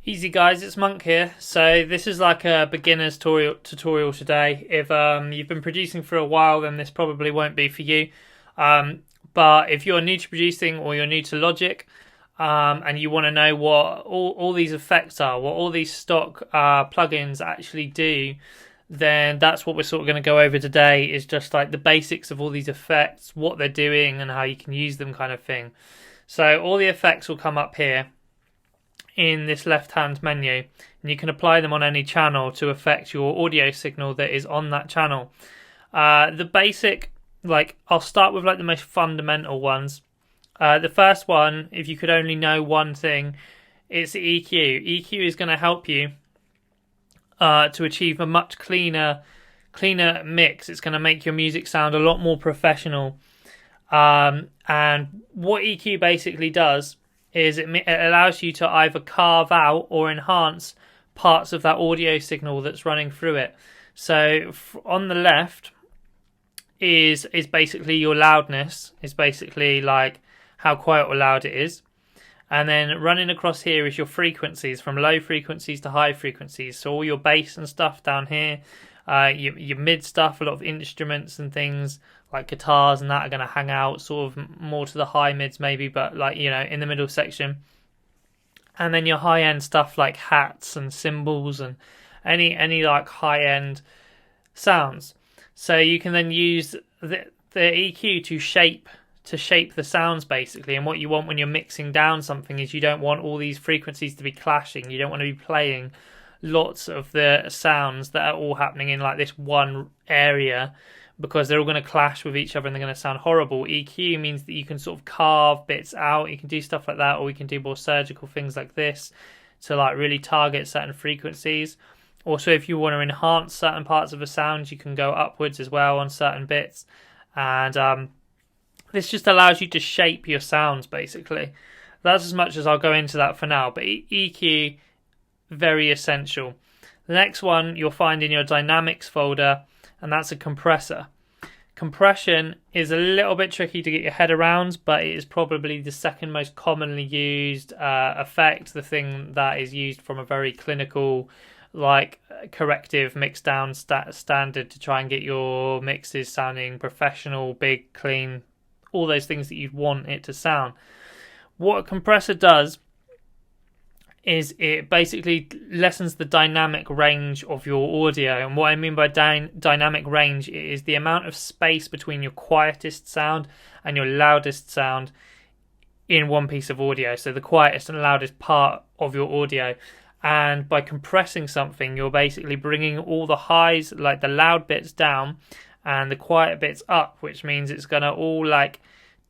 Easy guys, it's Monk here. So this is like a beginner's tutorial today. If you've been producing for a while, then this probably won't be for you. But if you're new to producing or you're new to Logic, and you want to know what all these effects are, what all these stock plugins actually do, then that's what we're sort of going to go over today, is just like the basics of all these effects, what they're doing and how you can use them, kind of thing. So all the effects will come up here in this left hand menu, and you can apply them on any channel to affect your audio signal that is on that channel. The basic, I'll start with the most fundamental ones. The first one, if you could only know one thing, it's the EQ. EQ is going to help you to achieve a much cleaner mix. It's going to make your music sound a lot more professional. And what EQ basically does is it allows you to either carve out or enhance parts of that audio signal that's running through it. So on the left is basically your loudness, is basically like how quiet or loud it is. And then running across here is your frequencies, from low frequencies to high frequencies. So all your bass and stuff down here, your mid stuff, a lot of instruments and things like guitars and that are going to hang out sort of more to the high mids maybe, but in the middle section. And then your high end stuff like hats and cymbals and any like high end sounds. So you can then use the EQ to shape the sounds basically. And what you want when you're mixing down something is you don't want all these frequencies to be clashing. You don't want to be playing lots of the sounds that are all happening in like this one area, because they're all going to clash with each other and they're going to sound horrible. EQ means that you can sort of carve bits out. You can do stuff like that, or we can do more surgical things like this to like really target certain frequencies. Also, if you want to enhance certain parts of a sound, you can go upwards as well on certain bits. And this just allows you to shape your sounds basically. That's as much as I'll go into that for now. But EQ, very essential. The next one you'll find in your dynamics folder, and that's a compressor. Compression is a little bit tricky to get your head around, but it is probably the second most commonly used effect, the thing that is used from a very clinical, corrective mix down standard to try and get your mixes sounding professional, big, clean, all those things that you'd want it to sound. What a compressor does is it basically lessens the dynamic range of your audio. And what I mean by dynamic range is the amount of space between your quietest sound and your loudest sound in one piece of audio. So the quietest and loudest part of your audio. And by compressing something, you're basically bringing all the highs, like the loud bits, down and the quiet bits up, which means it's going to all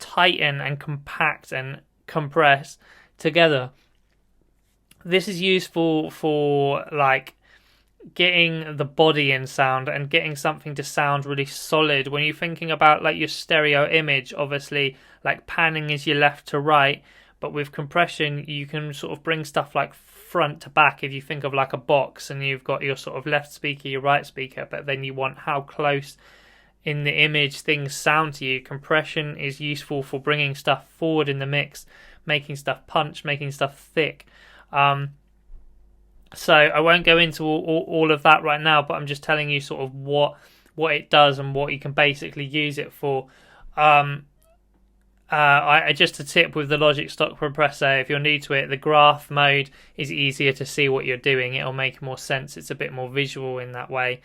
tighten and compact and compress together. This is useful for getting the body in sound and getting something to sound really solid. When you're thinking about your stereo image, obviously panning is your left to right, but with compression you can sort of bring stuff front to back. If you think of a box and you've got your sort of left speaker, your right speaker, but then you want how close in the image things sound to you, compression is useful for bringing stuff forward in the mix, making stuff punch, making stuff thick. So I won't go into all of that right now, but I'm just telling you sort of what it does and what you can basically use it for. Just a tip with the Logic stock compressor, if you're new to it, the graph mode is easier to see what you're doing. It'll make more sense. It's a bit more visual in that way.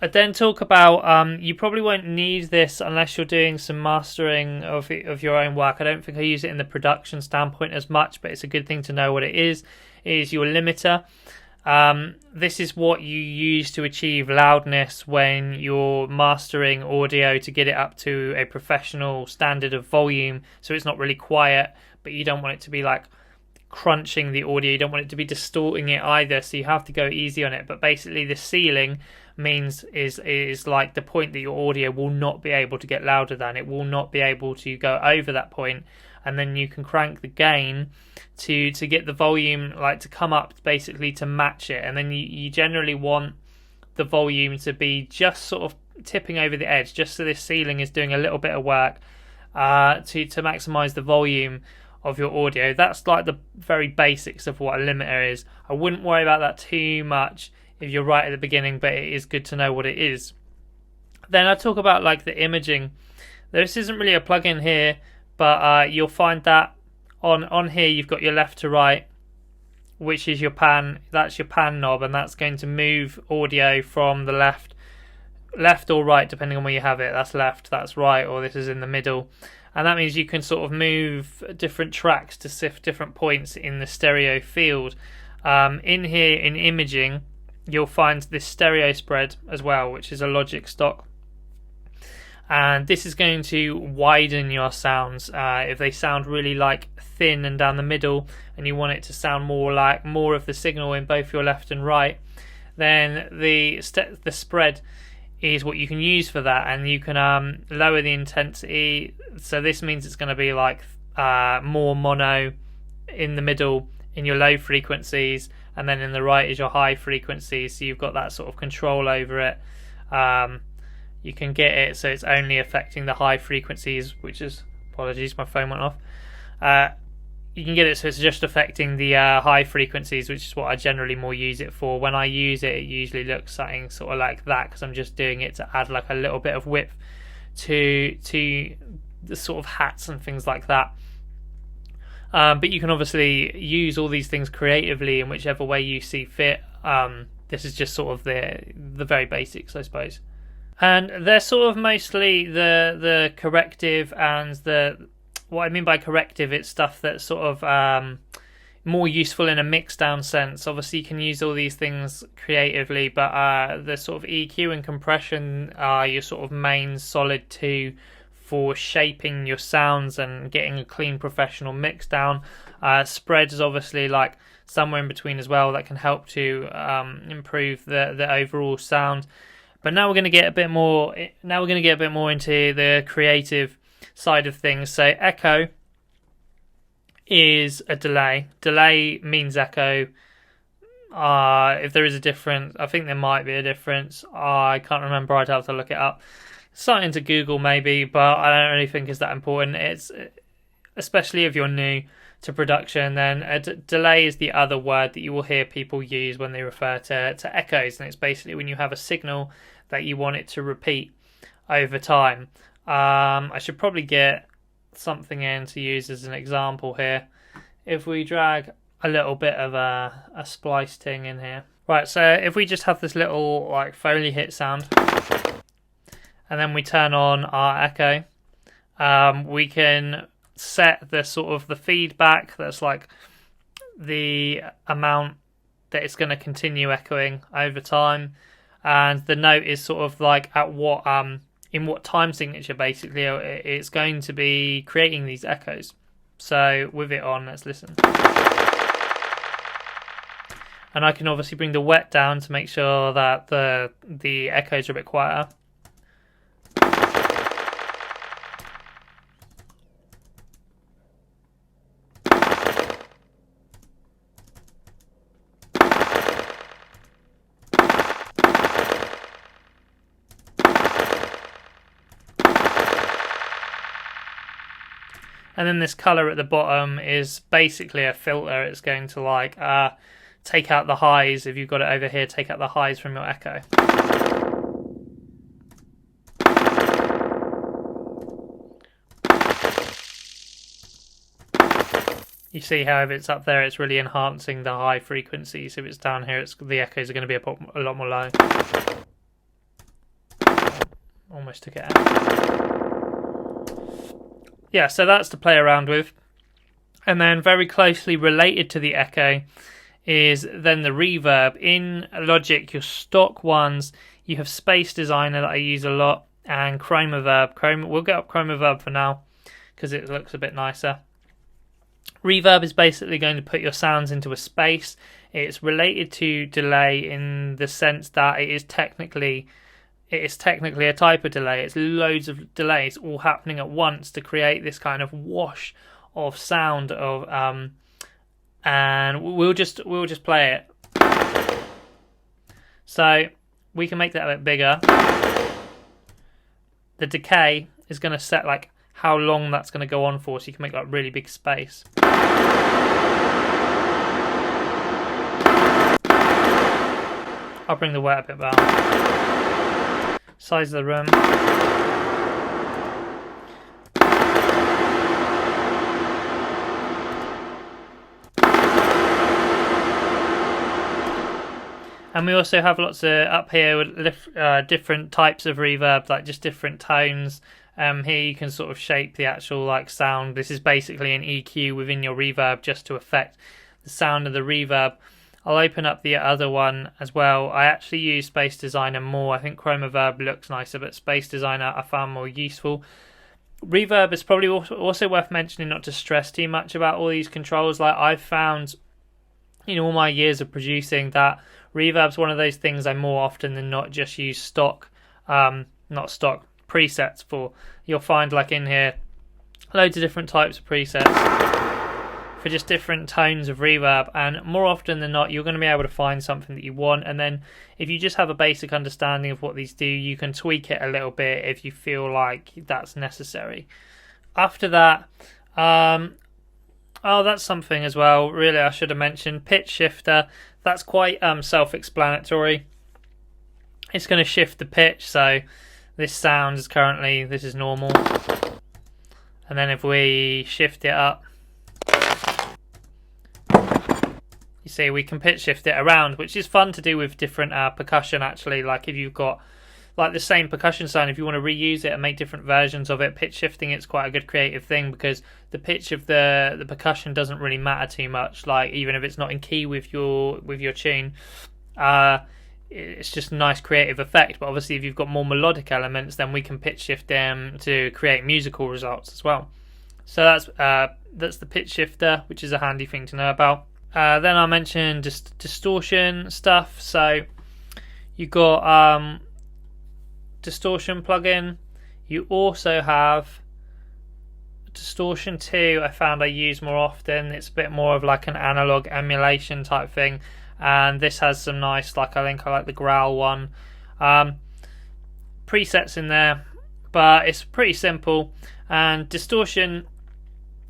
I then talk about, you probably won't need this unless you're doing some mastering of your own work. I don't think I use it in the production standpoint as much, but it's a good thing to know what it is your limiter. This is what you use to achieve loudness when you're mastering audio to get it up to a professional standard of volume, so it's not really quiet, but you don't want it to be crunching the audio. You don't want it to be distorting it either, so you have to go easy on it. But basically the ceiling is the point that your audio will not be able to get louder than. It will not be able to go over that point, and then you can crank the gain to get the volume to come up basically to match it. And then you generally want the volume to be just sort of tipping over the edge, just so this ceiling is doing a little bit of work to maximize the volume of your audio. That's like the very basics of what a limiter is. I wouldn't worry about that too much if you're right at the beginning, but it is good to know what it is. Then I talk about like the imaging. This isn't really a plugin here, but you'll find that on here you've got your left to right, which is your pan. That's your pan knob, and that's going to move audio from the left or right depending on where you have it. That's left, that's right, or this is in the middle. And that means you can sort of move different tracks to sift different points in the stereo field. In here, in imaging, you'll find this stereo spread as well, which is a Logic stock. And this is going to widen your sounds. If they sound really like thin and down the middle, and you want it to sound more like more of the signal in both your left and right, then the spread is what you can use for that, and you can lower the intensity. So this means it's going to be like more mono in the middle in your low frequencies, and then in the right is your high frequencies, so you've got that sort of control over it. You can get it so it's only affecting the high frequencies, which is, apologies, my phone went off. You can get it so it's just affecting the high frequencies, which is what I generally more use it for. When I use it, it usually looks something sort of like that, because I'm just doing it to add like a little bit of width to the sort of hats and things like that. But you can obviously use all these things creatively in whichever way you see fit. This is just sort of the very basics, I suppose. And they're sort of mostly the corrective and what I mean by corrective, it's stuff that's sort of more useful in a mixdown sense. Obviously you can use all these things creatively, but the sort of EQ and compression are your sort of main solid two for shaping your sounds and getting a clean professional mixdown. Spread is obviously like somewhere in between as well, that can help to improve the overall sound. But now we're going to get a bit more. Now we're going to get a bit more into the creative side of things. So echo is a delay. Delay means echo. If there is a difference, I think there might be a difference. I can't remember. I'd have to look it up. Something to Google maybe, but I don't really think it's that important. It's especially if you're new to production, then a delay is the other word that you will hear people use when they refer to echoes, and it's basically when you have a signal that you want it to repeat over time. I should probably get something in to use as an example here. If we drag a little bit of a splice thing in here. Right, so if we just have this little like Foley hit sound, and then we turn on our echo, we can set the sort of the feedback, that's like the amount that it's going to continue echoing over time, and the note is sort of like at what in what time signature basically it's going to be creating these echoes. So with it on, let's listen. And I can obviously bring the wet down to make sure that the echoes are a bit quieter. And then this colour at the bottom is basically a filter. It's going to like take out the highs. If you've got it over here, take out the highs from your echo. You see how if it's up there, it's really enhancing the high frequencies. If it's down here, the echoes are going to be a lot more low. Almost took it out. Yeah, so that's to play around with. And then very closely related to the echo is then the reverb. In Logic, your stock ones, you have Space Designer that I use a lot, and Chroma Verb. We'll get up Chroma Verb for now because it looks a bit nicer. Reverb is basically going to put your sounds into a space. It's related to delay in the sense that it is technically a type of delay. It's loads of delays all happening at once to create this kind of wash of sound of and we'll just play it. So we can make that a bit bigger. The decay is going to set like how long that's going to go on for, so you can make like really big space. I'll bring the weight a bit down. Size of the room. And we also have lots of up here with different types of reverb, like just different tones. Here you can sort of shape the actual like sound. This is basically an EQ within your reverb just to affect the sound of the reverb. I'll open up the other one as well. I actually use Space Designer more. I think Reverb looks nicer, but Space Designer I found more useful. Reverb is probably also worth mentioning, not to stress too much about all these controls. Like I've found in all my years of producing that Reverb's one of those things I more often than not just use stock, not stock, presets for. You'll find like in here loads of different types of presets for just different tones of reverb, and more often than not you're going to be able to find something that you want, and then if you just have a basic understanding of what these do, you can tweak it a little bit if you feel like that's necessary. After that, oh, that's something as well really I should have mentioned, pitch shifter. That's quite self-explanatory. It's going to shift the pitch, so this sound is currently, this is normal, and then if we shift it up, you see we can pitch shift it around, which is fun to do with different percussion actually. Like if you've got like the same percussion sound, if you want to reuse it and make different versions of it, pitch shifting it's quite a good creative thing, because the pitch of the percussion doesn't really matter too much. Like even if it's not in key with your tune, it's just a nice creative effect. But obviously if you've got more melodic elements, then we can pitch shift them to create musical results as well. So that's the pitch shifter, which is a handy thing to know about. Then I mentioned distortion stuff. So you got distortion plugin. You also have distortion 2. I found I use more often. It's a bit more of like an analog emulation type thing, and this has some nice, like I think I like the growl one, presets in there, but it's pretty simple. And distortion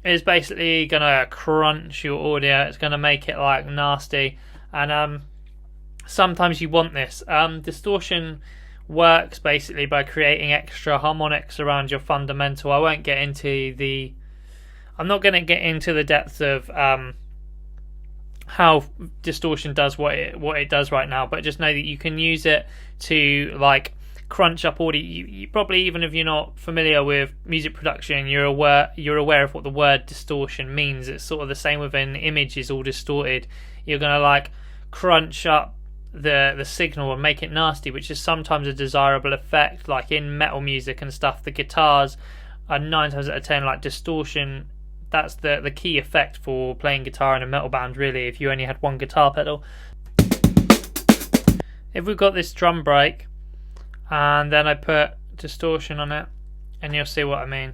is basically gonna crunch your audio. It's gonna make it like nasty, and sometimes you want this. Distortion works basically by creating extra harmonics around your fundamental. I won't get into the, I'm not going to get into the depths of how distortion does what it does right now, but just know that you can use it to like crunch up audio. You probably, even if you're not familiar with music production, you're aware of what the word distortion means. It's sort of the same with an image is all distorted. You're going to like crunch up the signal and make it nasty, which is sometimes a desirable effect. Like in metal music and stuff, the guitars are 9 times out of 10 like distortion. That's the key effect for playing guitar in a metal band really, if you only had one guitar pedal. If we've got this drum break and then I put distortion on it, and you'll see what I mean.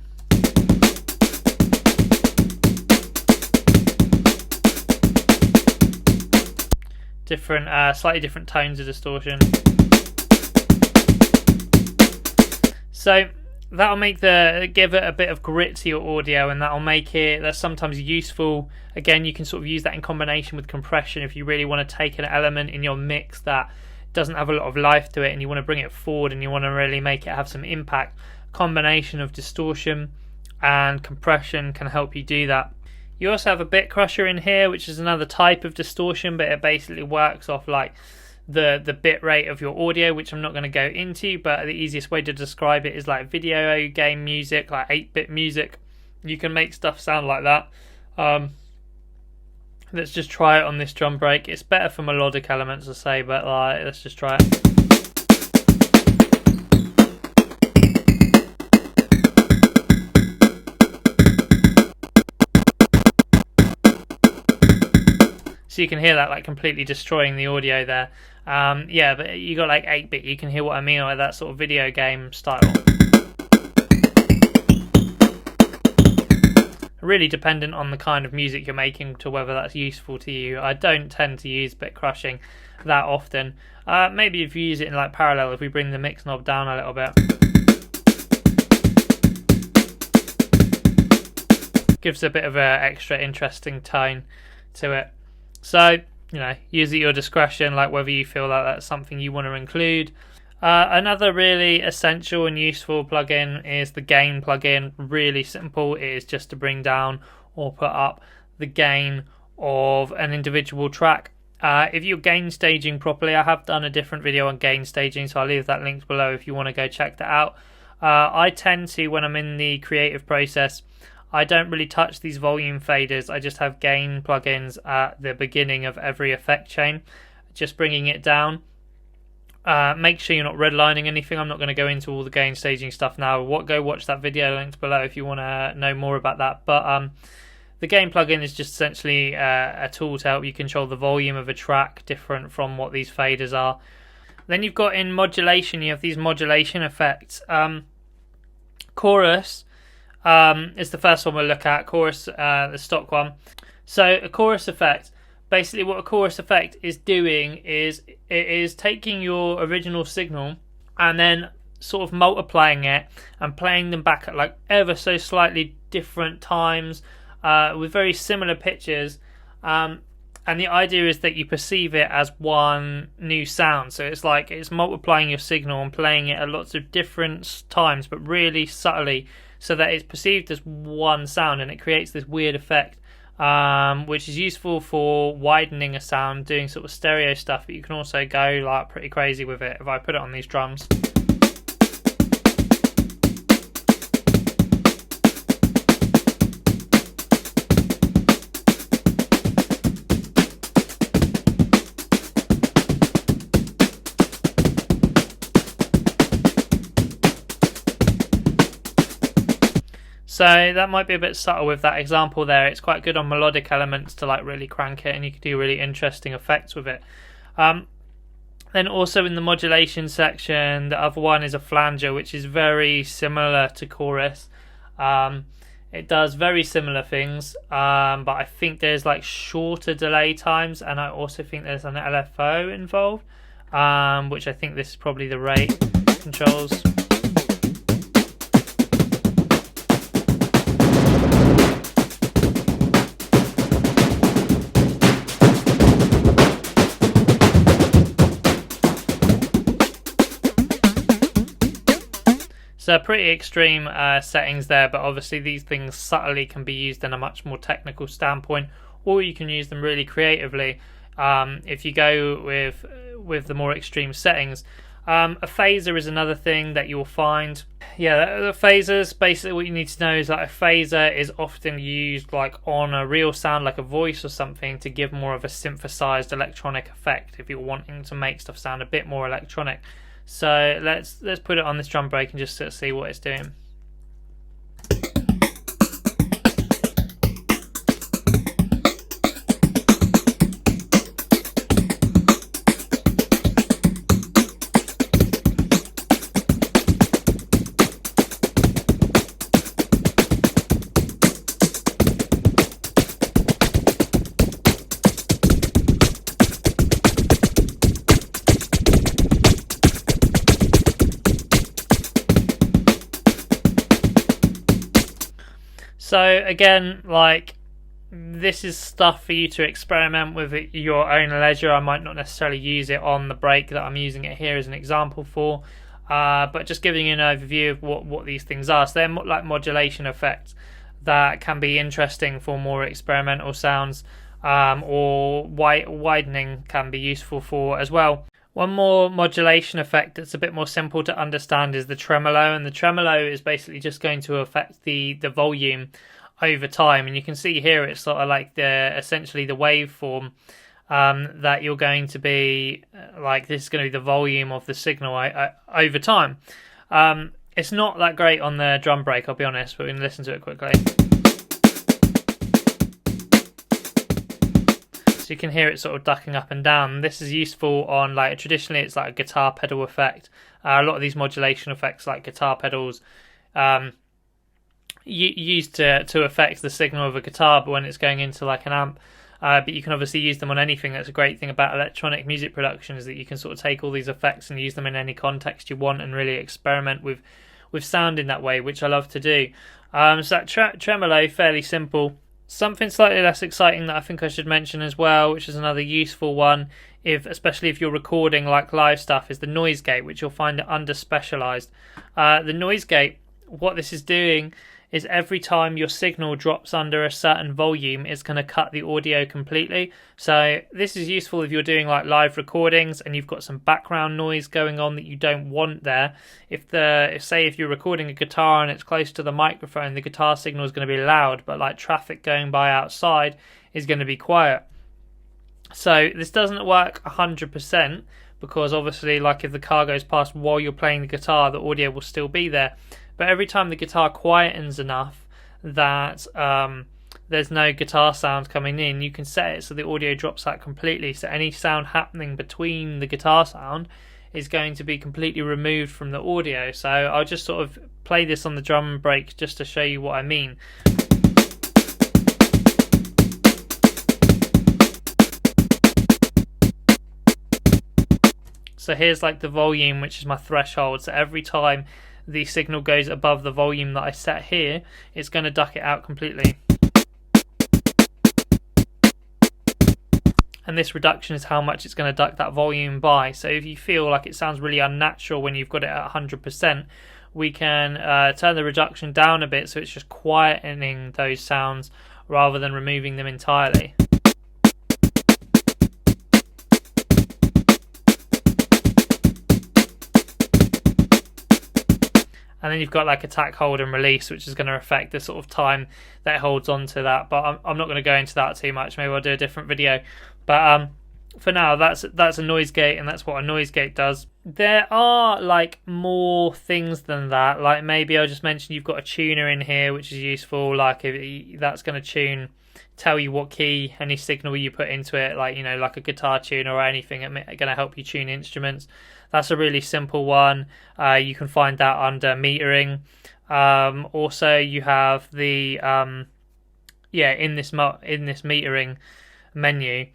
Different, slightly different tones of distortion. So that'll give it a bit of grit to your audio, and that'll make it, that's sometimes useful. Again, you can sort of use that in combination with compression if you really want to take an element in your mix that doesn't have a lot of life to it and you want to bring it forward and you want to really make it have some impact. Combination of distortion and compression can help you do that. You also have a bit crusher in here, which is another type of distortion, but it basically works off like the bit rate of your audio, which I'm not going to go into, but the easiest way to describe it is like video game music, like 8-bit music. You can make stuff sound like that. Let's just try it on this drum break. It's better for melodic elements, I say, but like, let's just try it. So you can hear that like completely destroying the audio there. Yeah, but you got like 8-bit. You can hear what I mean by that sort of video game style. Really dependent on the kind of music you're making to whether that's useful to you. I don't tend to use bit crushing that often. Maybe if you use it in like parallel, if we bring the mix knob down a little bit. gives a bit of an extra interesting tone to it. So, you know, use at your discretion, like whether you feel like that's something you want to include. Another really essential and useful plugin is the gain plugin. Really simple. It is just to bring down or put up the gain of an individual track. If you're gain staging properly, I have done a different video on gain staging, so I'll leave that linked below if you want to go check that out. I tend to, when I'm in the creative process, I don't really touch these volume faders. I just have gain plugins at the beginning of every effect chain, just bringing it down. Make sure you're not redlining anything. I'm not going to go into all the gain staging stuff now. Go watch that video linked below if you want to know more about that. But the gain plugin is just essentially a tool to help you control the volume of a track, different from what these faders are. Then you've got in modulation, you have these modulation effects. Chorus is the first one we'll look at. Chorus, the stock one. So a chorus effect. Basically what a chorus effect is doing is it is taking your original signal and then sort of multiplying it and playing them back at like ever so slightly different times with very similar pitches. And the idea is that you perceive it as one new sound. So it's like it's multiplying your signal and playing it at lots of different times, but really subtly, so that it's perceived as one sound, and it creates this weird effect. Which is useful for widening a sound, doing sort of stereo stuff, but you can also go like pretty crazy with it if I put it on these drums. So that might be a bit subtle with that example there. It's quite good on melodic elements to like really crank it, and you can do really interesting effects with it. Then also in the modulation section, the other one is a flanger, which is very similar to chorus. It does very similar things, but I think there's like shorter delay times, and I also think there's an LFO involved, which I think this is probably the rate controls. So pretty extreme settings there, but obviously these things subtly can be used in a much more technical standpoint, or you can use them really creatively if you go with the more extreme settings. A phaser is another thing that you'll find. Yeah, the phasers, basically what you need to know is that a phaser is often used like on a real sound, like a voice or something, to give more of a synthesized electronic effect if you're wanting to make stuff sound a bit more electronic. So let's put it on this drum break and just sort of see what it's doing. So again, like, this is stuff for you to experiment with at your own leisure. I might not necessarily use it on the break that I'm using it here as an example for, but just giving you an overview of what these things are. So they're like modulation effects that can be interesting for more experimental sounds, or widening can be useful for as well. One more modulation effect that's a bit more simple to understand is the tremolo, and the tremolo is basically just going to affect the volume over time. And you can see here it's sort of like essentially the waveform that you're going to be like, this is going to be the volume of the signal over time. It's not that great on the drum break, I'll be honest, but we can listen to it quickly. You can hear it sort of ducking up and down. This is useful on, like, traditionally it's like a guitar pedal effect. A lot of these modulation effects, like guitar pedals, used to affect the signal of a guitar, but when it's going into like an amp. But you can obviously use them on anything. That's a great thing about electronic music production, is that you can sort of take all these effects and use them in any context you want, and really experiment with with sound in that way, which I love to do. So that tremolo, fairly simple. Something slightly less exciting that I think I should mention as well, which is another useful one, especially if you're recording like live stuff, is the noise gate, which you'll find under specialized. The noise gate, what this is doing is every time your signal drops under a certain volume, it's going to cut the audio completely. So this is useful if you're doing like live recordings and you've got some background noise going on that you don't want there. If you're recording a guitar and it's close to the microphone, the guitar signal is going to be loud, but like traffic going by outside is going to be quiet. So this doesn't work 100%, because obviously like if the car goes past while you're playing the guitar, the audio will still be there. But every time the guitar quietens enough that there's no guitar sound coming in, you can set it so the audio drops out completely. So any sound happening between the guitar sound is going to be completely removed from the audio. So I'll just sort of play this on the drum break just to show you what I mean. So here's like the volume, which is my threshold. So every time the signal goes above the volume that I set here, it's going to duck it out completely. And this reduction is how much it's going to duck that volume by. So if you feel like it sounds really unnatural when you've got it at 100%, we can turn the reduction down a bit so it's just quietening those sounds rather than removing them entirely. And then you've got like attack, hold and release, which is going to affect the sort of time that it holds on to that. But I'm not going to go into that too much. Maybe I'll do a different video. But for now, that's a noise gate, and that's what a noise gate does. There are like more things than that. Like maybe I'll just mention you've got a tuner in here, which is useful. Like if that's going to tell you what key, any signal you put into it, like, you know, like a guitar tuner or anything, it's going to help you tune instruments. That's a really simple one. You can find that under metering. Also, you have the in this metering menu.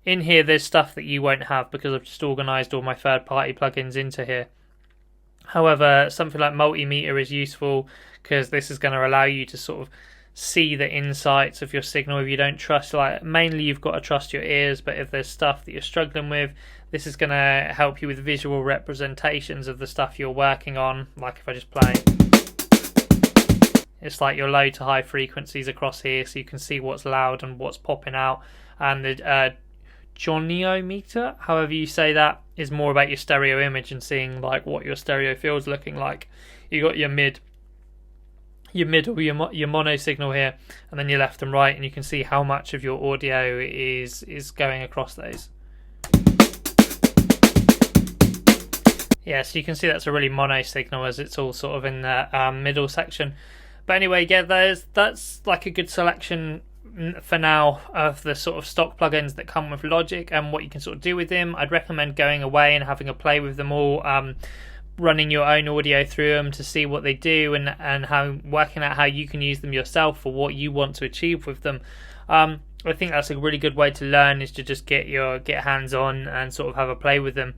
In here, there's stuff that you won't have because I've just organised all my third-party plugins into here. However, something like multimeter is useful because this is going to allow you to sort of see the insights of your signal. If you don't trust, like mainly you've got to trust your ears, but if there's stuff that you're struggling with, this is going to help you with visual representations of the stuff you're working on. Like if I just play, it's like your low to high frequencies across here, so you can see what's loud and what's popping out. And the goniometer, however you say that, is more about your stereo image and seeing like what your stereo field's looking like. You got your mid or your mono signal here, and then your left and right, and you can see how much of your audio is going across those. Yeah, so you can see that's a really mono signal as it's all sort of in the middle section. But anyway, yeah, that's like a good selection for now of the sort of stock plugins that come with Logic and what you can sort of do with them. I'd recommend going away and having a play with them all, running your own audio through them to see what they do and how working out how you can use them yourself for what you want to achieve with them. I think that's a really good way to learn, is to just get hands on and sort of have a play with them.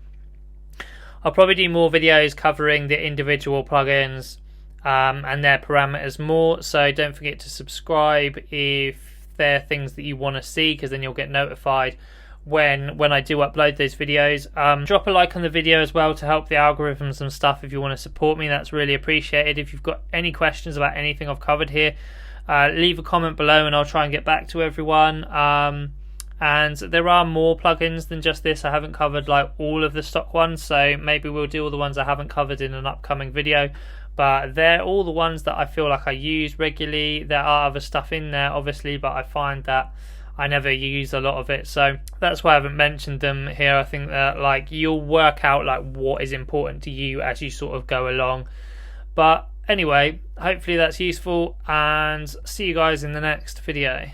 I'll probably do more videos covering the individual plugins and their parameters more, so don't forget to subscribe if they're things that you want to see, because then you'll get notified when I do upload those videos. Drop a like on the video as well to help the algorithms and stuff. If you want to support me, that's really appreciated. If you've got any questions about anything I've covered here, leave a comment below and I'll try and get back to everyone. And there are more plugins than just this. I haven't covered like all of the stock ones, so maybe we'll do all the ones I haven't covered in an upcoming video. But they're all the ones that I feel like I use regularly. There are other stuff in there, obviously, but I find that I never use a lot of it, so that's why I haven't mentioned them here. I think that like you'll work out like what is important to you as you sort of go along. But anyway, hopefully that's useful, and see you guys in the next video.